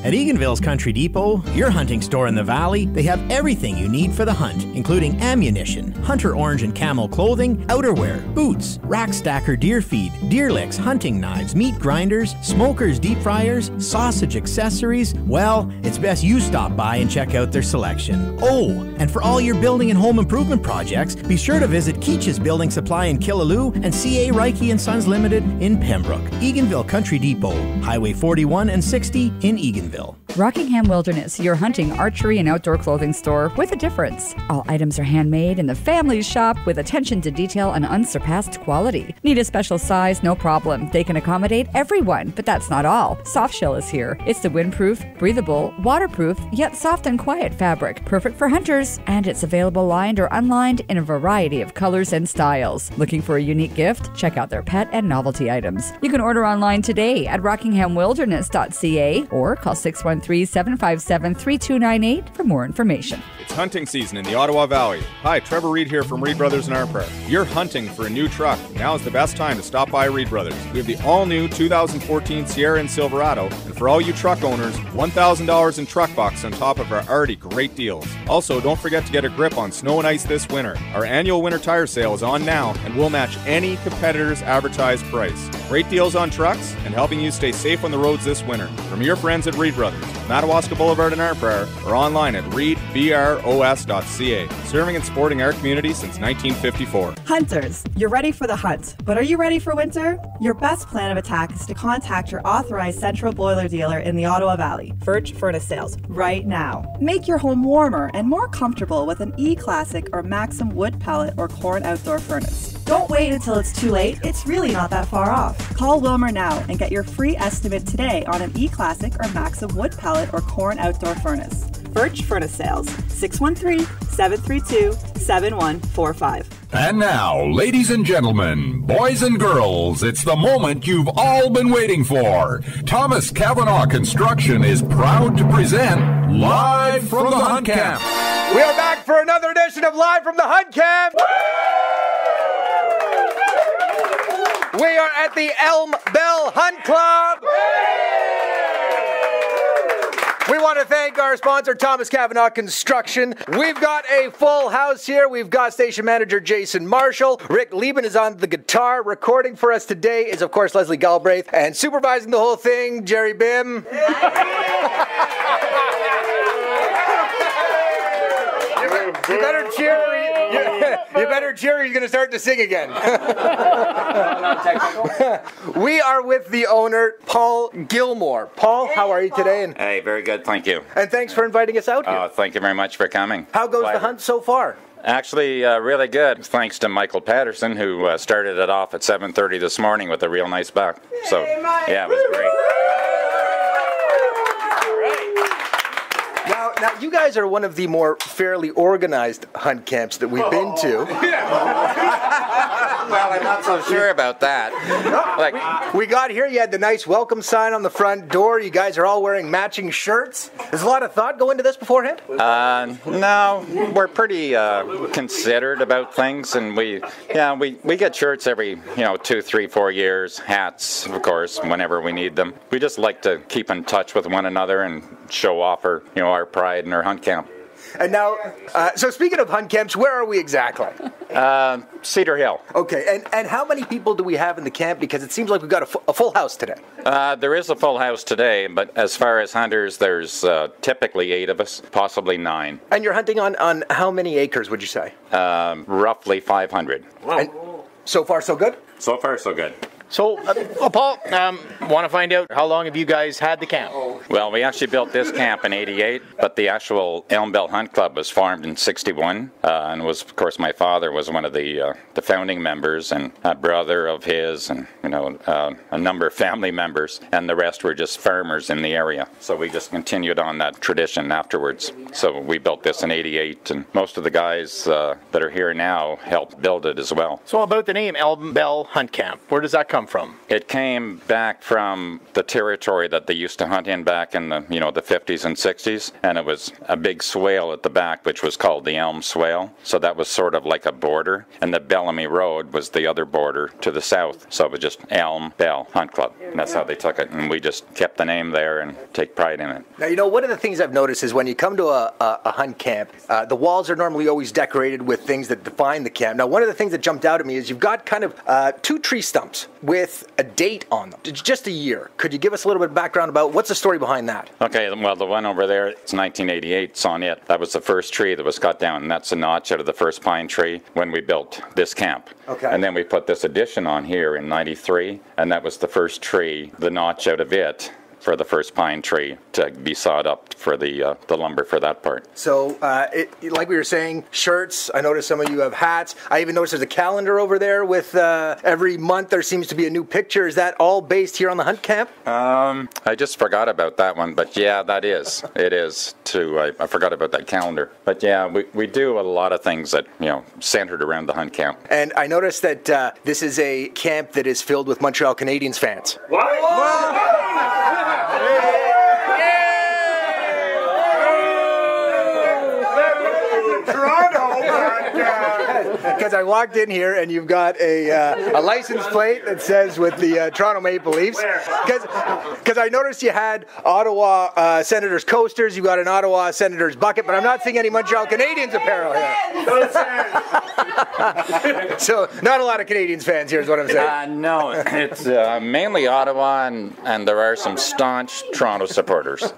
At Eganville's Country Depot, your hunting store in the valley, they have everything you need for the hunt, including ammunition, hunter orange and camel clothing, outerwear, boots, rack stacker deer feed, deer licks, hunting knives, meat grinders, smokers, deep fryers, sausage accessories. Well, it's best you stop by and check out their selection. Oh, and for all your building and home improvement projects, be sure to visit Keach's Building Supply in Killaloe and C.A. Reiki & Sons Limited in Pembroke. Eganville Country Depot, Highway 41 and 60 in Eganville. Rockingham Wilderness, your hunting, archery, and outdoor clothing store with a difference. All items are handmade in the family shop with attention to detail and unsurpassed quality. Need a special size? No problem. They can accommodate everyone, but that's not all. Softshell is here. It's the windproof, breathable, waterproof, yet soft and quiet fabric. Perfect for hunters, and it's available lined or unlined in a variety of colors and styles. Looking for a unique gift? Check out their pet and novelty items. You can order online today at rockinghamwilderness.ca or call 613-757-3298 for more information. It's hunting season in the Ottawa Valley. Hi, Trevor Reed here from Reed Brothers in Arnprior. You're hunting for a new truck. Now is the best time to stop by Reed Brothers. We have the all-new 2014 Sierra and Silverado, and for all you truck owners, $1,000 in truck bucks on top of our already great deals. Also, don't forget to get a grip on snow and ice this winter. Our annual winter tire sale is on now, and we'll match any competitor's advertised price. Great deals on trucks and helping you stay safe on the roads this winter. From your friends at Reed Brothers, Madawaska Boulevard in Arnprior, or online at reedbros.ca. Serving and supporting our community since 1954. Hunters, you're ready for the hunt, but are you ready for winter? Your best plan of attack is to contact your authorized central boiler dealer in the Ottawa Valley, Birch Furnace Sales, right now. Make your home warmer and more comfortable with an E-Classic or Maxim wood pellet or corn outdoor furnace. Don't wait until it's too late. It's really not that far off. Call Wilmer now and get your free estimate today on an E-Classic or Maxim wood pellet or corn outdoor furnace. Birch Furnace Sales, 613-732-7145. And now, ladies and gentlemen, boys and girls, it's the moment you've all been waiting for. Thomas Cavanaugh Construction is proud to present Live from the Hunt Camp. We are back for another edition of Live from the Hunt Camp. We are at the Elm Bell Hunt Club. We want to thank our sponsor, Thomas Cavanaugh Construction. We've got a full house here. We've got station manager Jason Marshall. Rick Lieben is on the guitar. Recording for us today is, of course, Leslie Galbraith. And supervising the whole thing, Jerry Bim. You better cheer. You better cheer or you're going to start to sing again. We are with the owner, Paul Gilmore. Paul, how are you today? Hey, very good, thank you. And thanks for inviting us out here. Thank you very much for coming. How goes the hunt so far? Actually, really good, thanks to Michael Patterson, who started it off at 7:30 this morning with a real nice buck. So, yeah, it was great. Now, you guys are one of the more fairly organized hunt camps that we've been to. Well, I'm not so sure about that. Like, we got here, you had the nice welcome sign on the front door. You guys are all wearing matching shirts. There's a lot of thought go into this beforehand? No, we're pretty considerate about things, and we get shirts every 2, 3, 4 years. Hats, of course, whenever we need them. We just like to keep in touch with one another and show off our pride in our hunt camp. And now, so speaking of hunt camps, where are we exactly? Cedar Hill. Okay, and how many people do we have in the camp? Because it seems like we've got a full house today. There is a full house today, but as far as hunters, there's typically 8 of us, possibly 9. And you're hunting on how many acres, would you say? Roughly 500. Wow. And so far, so good? So far, so good. So, Paul, want to find out how long have you guys had the camp? Well, we actually built this camp in '88, but the actual Elm Bell Hunt Club was formed in '61, and was, of course, my father was one of the founding members, and a brother of his, and a number of family members, and the rest were just farmers in the area. So we just continued on that tradition afterwards. So we built this in '88, and most of the guys that are here now helped build it as well. So about the name Elm Bell Hunt Camp, where does that come come from? It came back from the territory that they used to hunt in back in the, the 50s and 60s, and it was a big swale at the back, which was called the Elm Swale. So that was sort of like a border, and the Bellamy Road was the other border to the south. So it was just Elm Bell Hunt Club, and that's how they took it, and we just kept the name there and take pride in it. Now, one of the things I've noticed is when you come to a hunt camp, the walls are normally always decorated with things that define the camp. Now, one of the things that jumped out at me is you've got kind of 2 tree stumps with a date on them. It's just a year. Could you give us a little bit of background about what's the story behind that? Okay, well, the one over there, it's 1988. It's on it. That was the first tree that was cut down, and that's a notch out of the first pine tree when we built this camp. Okay. And then we put this addition on here in 93, and that was the first tree, the notch out of it, for the first pine tree to be sawed up for the lumber for that part. So, like we were saying, shirts. I noticed some of you have hats. I even noticed there's a calendar over there with every month there seems to be a new picture. Is that all based here on the hunt camp? I just forgot about that one, but yeah, that is. It is too. I forgot about that calendar. But yeah, we do a lot of things that, centered around the hunt camp. And I noticed that this is a camp that is filled with Montreal Canadiens fans. Because I walked in here and you've got a license plate that says with the Toronto Maple Leafs. Because I noticed you had Ottawa Senators coasters, you got an Ottawa Senators bucket, but I'm not seeing any Montreal Canadiens apparel here. So not a lot of Canadiens fans here is what I'm saying. No, it's mainly Ottawa, and there are some staunch Toronto supporters.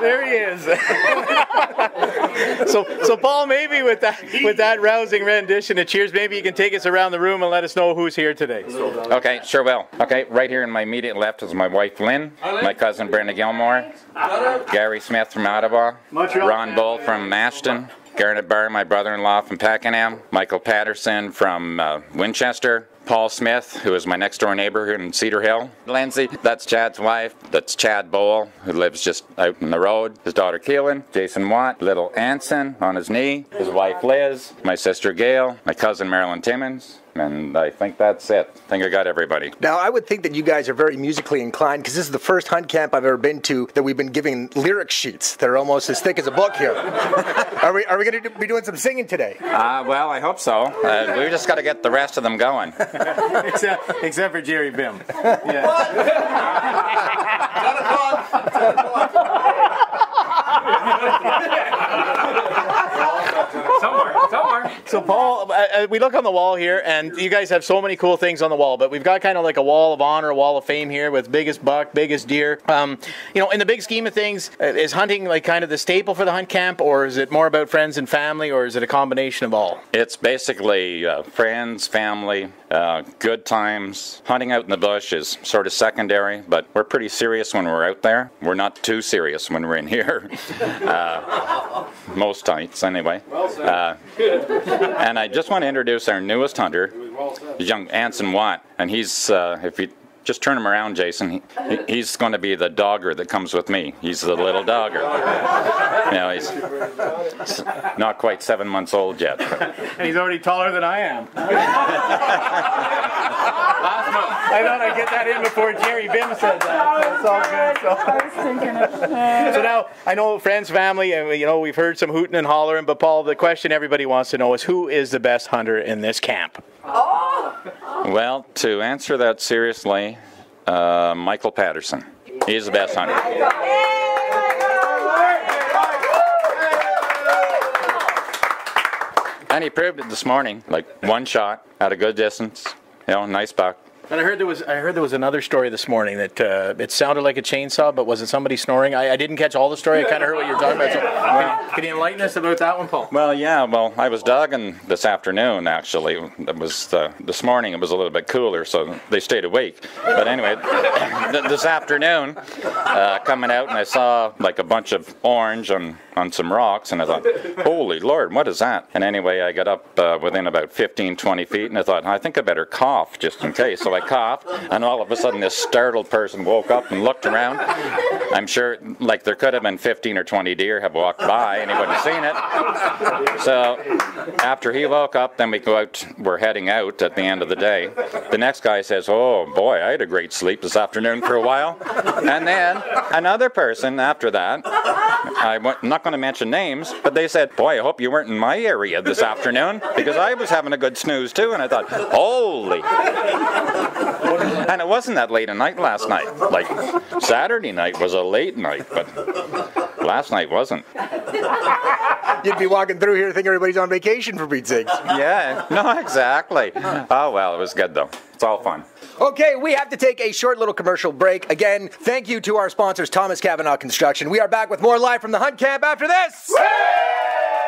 There he is. So Paul, maybe with that rousing rendition of Cheers, maybe you can take us around the room and let us know who's here today. Okay, sure will. Okay, right here in my immediate left is my wife Lynn, my cousin Brenda Gilmore, Gary Smith from Ottawa, Ron Bull from Ashton, Garnet Barr, my brother-in-law from Pakenham, Michael Patterson from Winchester, Paul Smith, who is my next-door neighbor here in Cedar Hill. Lindsay, that's Chad's wife. That's Chad Bowl, who lives just out in the road. His daughter Keelan, Jason Watt, little Anson on his knee, his wife Liz, my sister Gail, my cousin Marilyn Timmons, and I think that's it. I think I got everybody. Now, I would think that you guys are very musically inclined, because this is the first hunt camp I've ever been to that we've been giving lyric sheets that are almost as thick as a book here. Are we going to be doing some singing today? Well, I hope so. We just got to get the rest of them going. except for Jerry Bim. Somewhere. So Paul, we look on the wall here, and you guys have so many cool things on the wall, but we've got kind of like a wall of honor, a wall of fame here with biggest buck, biggest deer. In the big scheme of things, is hunting like kind of the staple for the hunt camp, or is it more about friends and family, or is it a combination of all? It's basically friends, family, good times. Hunting out in the bush is sort of secondary, but we're pretty serious when we're out there. We're not too serious when we're in here. Most nights, anyway. And I just want to introduce our newest hunter, young Anson Watt, and he's, if you just turn him around, Jason, he's going to be the dogger that comes with me. He's the little dogger. He's not quite 7 months old yet. And he's already taller than I am. I thought I'd get that in before Jerry Bim said that. It's all good. I was thinking it. So now, I know friends, family, and we've heard some hooting and hollering, but Paul, the question everybody wants to know is, who is the best hunter in this camp? Well, to answer that seriously, Michael Patterson. He's the best hunter. And he proved it this morning, like one shot at a good distance, nice buck. And I heard there was another story this morning that it sounded like a chainsaw, but was it somebody snoring? I didn't catch all the story. I kind of heard what you were talking about. So, can you enlighten us about that one, Paul? Well, yeah. Well, I was dogging this afternoon, actually. It was this morning. It was a little bit cooler, so they stayed awake. But anyway, this afternoon, coming out, and I saw like a bunch of orange on on some rocks, and I thought, holy Lord, what is that? And anyway, I got up within about 15, 20 feet, and I thought, I think I better cough just in case. So I coughed, and all of a sudden this startled person woke up and looked around. I'm sure, like, there could have been 15 or 20 deer have walked by, and he wouldn't have seen it. So after he woke up, then we go out, we're heading out at the end of the day. The next guy says, oh boy, I had a great sleep this afternoon for a while. And then another person after that, I'm not going to mention names, but they said, boy, I hope you weren't in my area this afternoon, because I was having a good snooze too. And I thought, holy. And it wasn't that late a night last night. Like, Saturday night was a late night, but last night wasn't. You'd be walking through here thinking everybody's on vacation, for Pete's sakes. Yeah, no, exactly. Oh, well, it was good, though. It's all fun. Okay, we have to take a short little commercial break. Again, thank you to our sponsors, Thomas Cavanaugh Construction. We are back with more live from the hunt camp after this.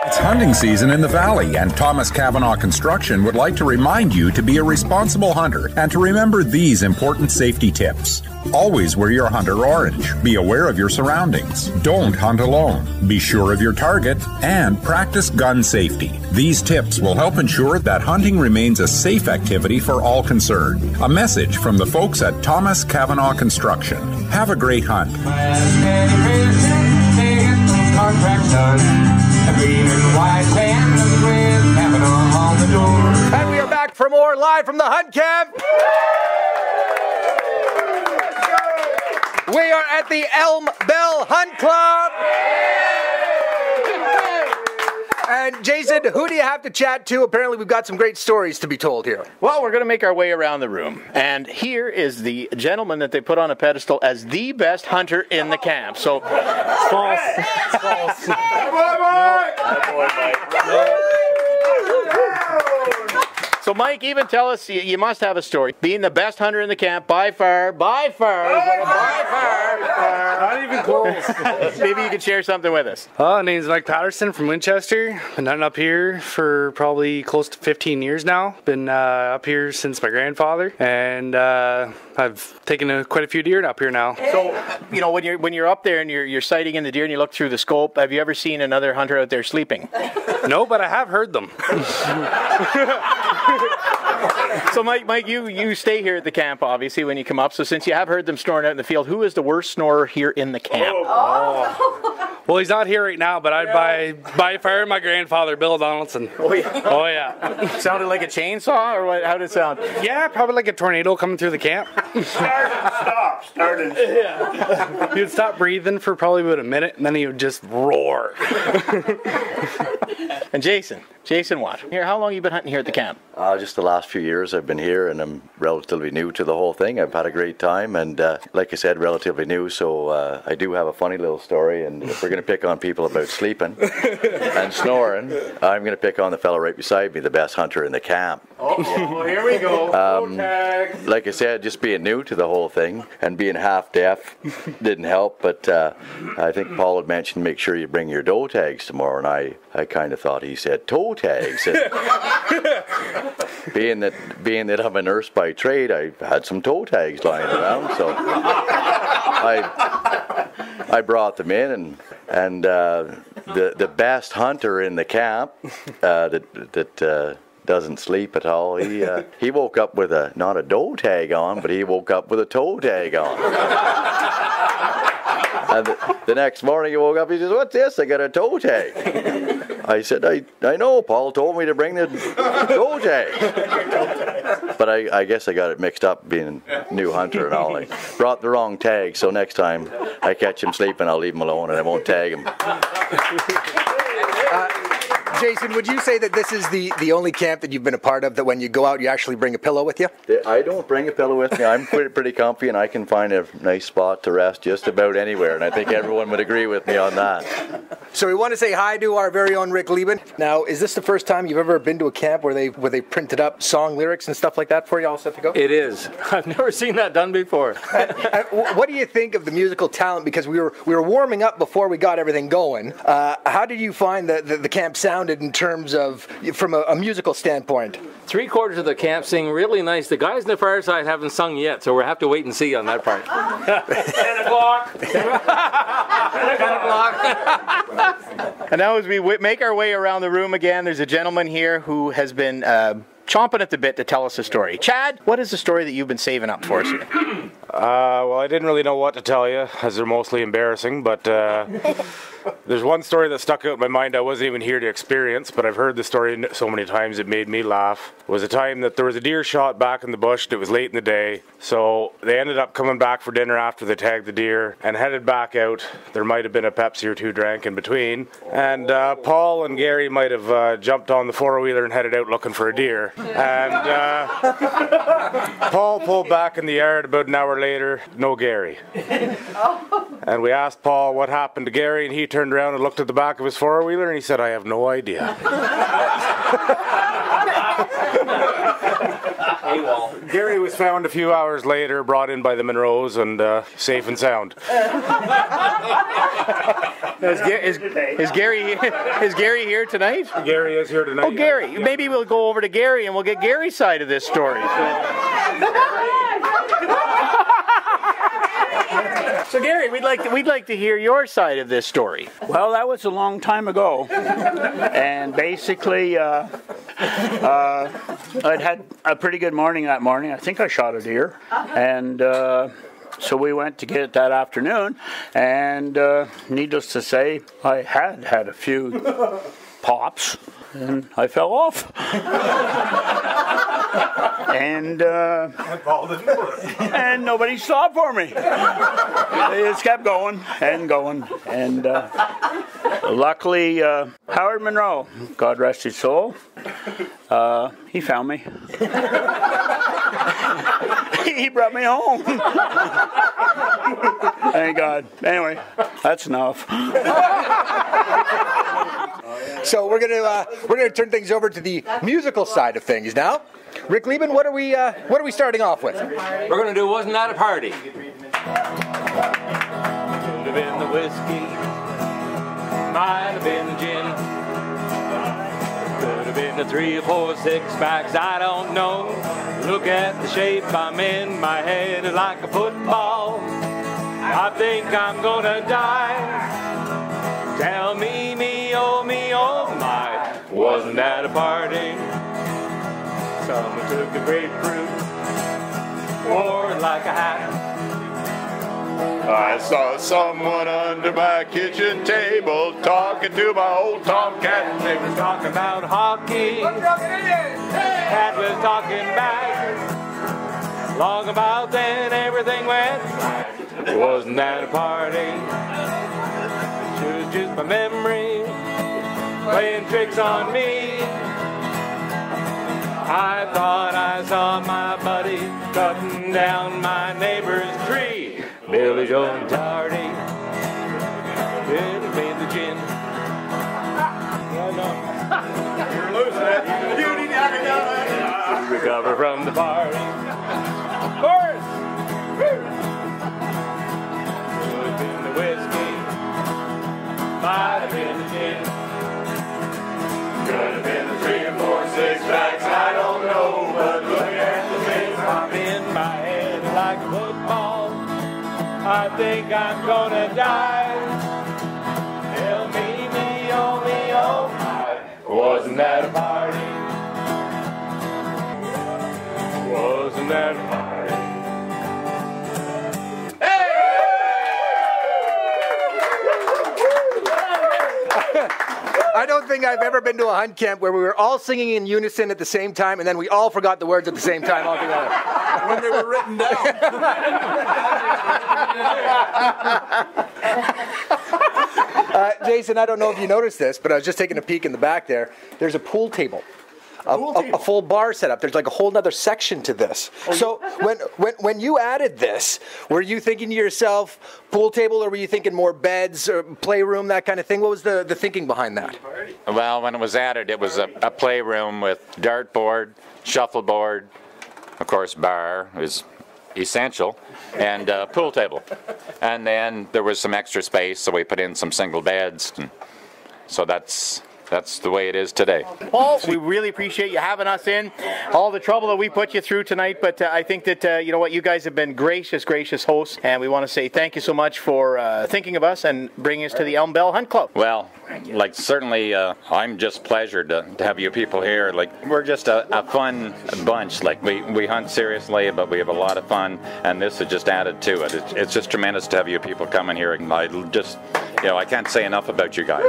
It's hunting season in the valley, and Thomas Cavanaugh Construction would like to remind you to be a responsible hunter and to remember these important safety tips. Always wear your hunter orange. Be aware of your surroundings. Don't hunt alone. Be sure of your target, and practice gun safety. These tips will help ensure that hunting remains a safe activity for all concerned. A message from the folks at Thomas Cavanaugh Construction. Have a great hunt. And we are back for more live from the hunt camp. We are at the Elm Bell Hunt Club. And Jason, who do you have to chat to? Apparently we've got some great stories to be told here. Well, we're going to make our way around the room. And here is the gentleman that they put on a pedestal as the best hunter in the camp. So, false. False. So, Mike, even tell us, you must have a story. Being the best hunter in the camp, by far. Not even close. Maybe you could share something with us. My name's Mike Patterson from Winchester. Been hunting up here for probably close to 15 years now. Been up here since my grandfather, and I've taken quite a few deer up here now. So, you know, when you're up there and you're sighting in the deer and you look through the scope, have you ever seen another hunter out there sleeping? No, but I have heard them. So, Mike, you stay here at the camp, obviously, when you come up. So, since you have heard them snoring out in the field, who is the worst snorer here in the camp? Well, he's not here right now, but I'd by far my grandfather, Bill Donaldson. Oh, yeah. Oh, yeah. Sounded like a chainsaw, or what? How did it sound? Yeah, probably like a tornado coming through the camp. Started. Yeah. He would stop breathing for probably about a minute, and then he would just roar. And Jason what? Here, how long have you been hunting here at the camp? Just the last few years I've been here, and I'm relatively new to the whole thing. I've had a great time, and like I said, relatively new, so I do have a funny little story, and if we're going to pick on people about sleeping and snoring, I'm going to pick on the fellow right beside me, the best hunter in the camp. Oh, here we go. Like I said, just being new to the whole thing and being half deaf didn't help, but I think Paul had mentioned make sure you bring your doe tags tomorrow, and I kind of thought he said toe tags. And being that I'm a nurse by trade, I had some toe tags lying around, so I brought them in, and the best hunter in the camp that doesn't sleep at all. He woke up with not a doe tag on, but he woke up with a toe tag on. And the next morning he woke up, he says, "What's this? I got a toe tag." I said, I know, Paul told me to bring the toe tag. But I guess I got it mixed up being a new hunter and all. I brought the wrong tag, so next time I catch him sleeping, I'll leave him alone and I won't tag him. Jason, would you say that this is the only camp that you've been a part of that when you go out you actually bring a pillow with you? I don't bring a pillow with me. I'm pretty comfy, and I can find a nice spot to rest just about anywhere, and I think everyone would agree with me on that. So we want to say hi to our very own Rick Lieben. Now, is this the first time you've ever been to a camp where they printed up song lyrics and stuff like that for you all set to go? It is. I've never seen that done before. What do you think of the musical talent? Because we were warming up before we got everything going. How did you find the camp sounded sounded in terms of, from a musical standpoint? 3/4 of the camp sing really nice. The guys in the far side haven't sung yet, so we'll have to wait and see on that part. 10 o'clock. 10 o'clock. And now as we make our way around the room again, there's a gentleman here who has been chomping at the bit to tell us a story. Chad, what is the story that you've been saving up for us here? Well, I didn't really know what to tell you, as they're mostly embarrassing, but there's one story that stuck out in my mind I wasn't even here to experience, but I've heard the story so many times it made me laugh. It was a time that there was a deer shot back in the bush, and it was late in the day, so they ended up coming back for dinner after they tagged the deer and headed back out. There might have been a Pepsi or two drank in between, and Paul and Gary might have jumped on the four-wheeler and headed out looking for a deer. And Paul pulled back in the yard about an hour later, no Gary. And we asked Paul what happened to Gary, and he turned around and looked at the back of his four-wheeler and he said, I have no idea. Gary was found a few hours later, brought in by the Monroes, and safe and sound. Is Gary here tonight? Gary is here tonight. Oh, Gary. Yeah. Maybe we'll go over to Gary and we'll get Gary's side of this story. So Gary, we'd like to hear your side of this story. Well, that was a long time ago, and basically, I'd had a pretty good morning that morning. I think I shot a deer, and so we went to get it that afternoon. And needless to say, I had a few pops, and I fell off. And nobody stopped for me. They just kept going and going. And luckily, Howard Monroe, God rest his soul, he found me. He brought me home. Thank God. Anyway, that's enough. So we're gonna turn things over to the musical side of things now. Rick Lieben, what are we starting off with? We're going to do Wasn't That a Party? Could have been the whiskey, might have been the gin, could have been the 3 or 4 6-packs, I don't know. Look at the shape I'm in, my head is like a football. I think I'm gonna die. Tell me, oh my, wasn't that a party? Someone took a grapefruit, wore it like a hat. I saw someone under my kitchen table talking to my old tomcat. They was talking about hockey. Cat was talking back. Long about then everything went right. Wasn't that a party? It was just my memory playing tricks on me. I thought I saw my buddy cutting down my neighbor's tree. Billy Joe and Tardy, it made the gin. You're losing it. You need to knock it down. Recover from the party. Chorus! Could have been the whiskey, might have been the gin. Could have been the 3 or 4 6-packs, I don't know, but look at the things I'm in my head like a football. I think I'm gonna die. Tell me, oh my, wasn't that a party? Wasn't that a party? I don't think I've ever been to a hunt camp where we were all singing in unison at the same time and then we all forgot the words at the same time altogether. when they were written down. Jason, I don't know if you noticed this, but I was just taking a peek in the back there. There's a pool table. A full bar set up. There's like a whole other section to this. So when you added this, were you thinking to yourself pool table, or were you thinking more beds or playroom, that kind of thing? What was the thinking behind that? Well, when it was added, it was a playroom with dartboard, shuffleboard, of course bar is essential, and pool table. And then there was some extra space, so we put in some single beds. And so that's that's the way it is today. Paul, we really appreciate you having us in. All the trouble that we put you through tonight, but I think that, you know what, you guys have been gracious hosts, and we want to say thank you so much for thinking of us and bringing us to the Elm Bell Hunt Club. Well, like certainly I'm just pleasured to have you people here. Like, we're just a fun bunch. Like, we hunt seriously, but we have a lot of fun, and this has just added to it. It's just tremendous to have you people coming here, and I just, I can't say enough about you guys.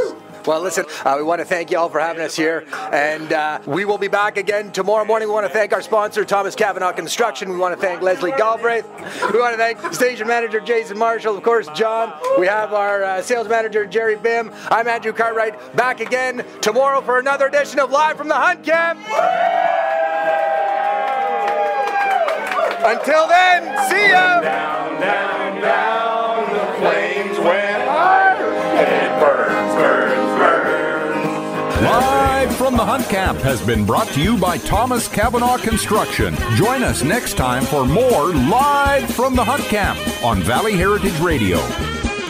Well, listen, we want to thank you all for having us here, and we will be back again tomorrow morning. We want to thank our sponsor, Thomas Cavanaugh Construction. We want to thank Leslie Galbraith. We want to thank Station Manager Jason Marshall, of course, John. We have our Sales Manager, Jerry Bim. I'm Andrew Cartwright, back again tomorrow for another edition of Live from the Hunt Camp. Until then, see ya! Down, down, down, the flames went higher, and it burns, burns, burns. Live from the Hunt Camp has been brought to you by Thomas Cavanaugh Construction. Join us next time for more Live from the Hunt Camp on Valley Heritage Radio.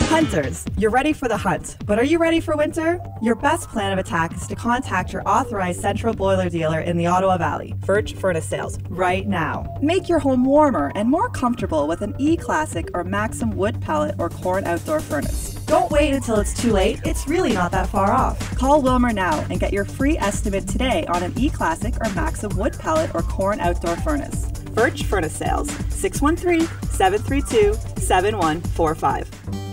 Hunters, you're ready for the hunt, but are you ready for winter? Your best plan of attack is to contact your authorized central boiler dealer in the Ottawa Valley, Birch Furnace Sales, right now. Make your home warmer and more comfortable with an E-Classic or Maxim wood pellet or corn outdoor furnace. Don't wait until it's too late. It's really not that far off. Call Wilmer now and get your free estimate today on an E-Classic or Maxim wood pellet or corn outdoor furnace. Birch Furnace Sales, 613-732-7145.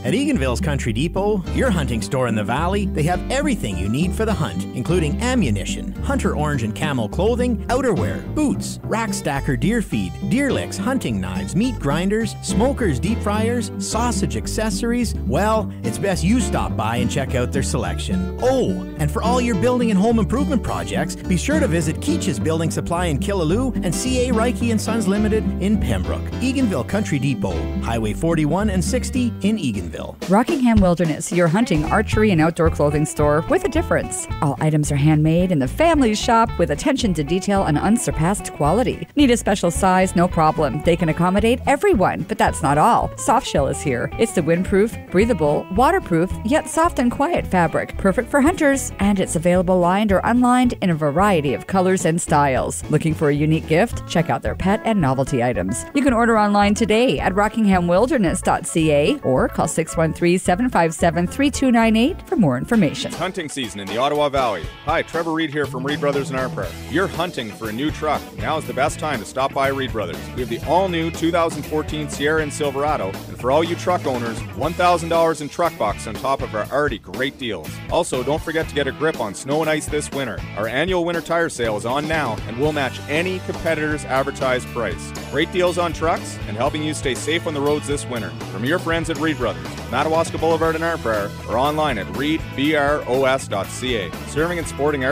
At Eganville's Country Depot, your hunting store in the valley, they have everything you need for the hunt, including ammunition, hunter orange and camel clothing, outerwear, boots, rack stacker deer feed, deer licks, hunting knives, meat grinders, smokers, deep fryers, sausage accessories. Well, it's best you stop by and check out their selection. Oh, and for all your building and home improvement projects, be sure to visit Keach's Building Supply in Killaloe and C.A. Reiki & Sons Limited in Pembroke. Eganville Country Depot, Highway 41 and 60 in Eganville. Rockingham Wilderness, your hunting, archery, and outdoor clothing store with a difference. All items are handmade in the family shop with attention to detail and unsurpassed quality. Need a special size? No problem. They can accommodate everyone, but that's not all. Softshell is here. It's the windproof, breathable, waterproof, yet soft and quiet fabric. Perfect for hunters, and it's available lined or unlined in a variety of colors and styles. Looking for a unique gift? Check out their pet and novelty items. You can order online today at rockinghamwilderness.ca or call 613-757-3298 for more information. It's hunting season in the Ottawa Valley. Hi, Trevor Reed here from Reed Brothers in Arpar. You're hunting for a new truck. Now is the best time to stop by Reed Brothers. We have the all-new 2014 Sierra and Silverado, and for all you truck owners, $1,000 in truck bucks on top of our already great deals. Also, don't forget to get a grip on snow and ice this winter. Our annual winter tire sale is on now, and we'll match any competitor's advertised price. Great deals on trucks and helping you stay safe on the roads this winter. From your friends at Reed Brothers, Madawaska Boulevard in Arpar, or online at reedbros.ca. Serving and supporting our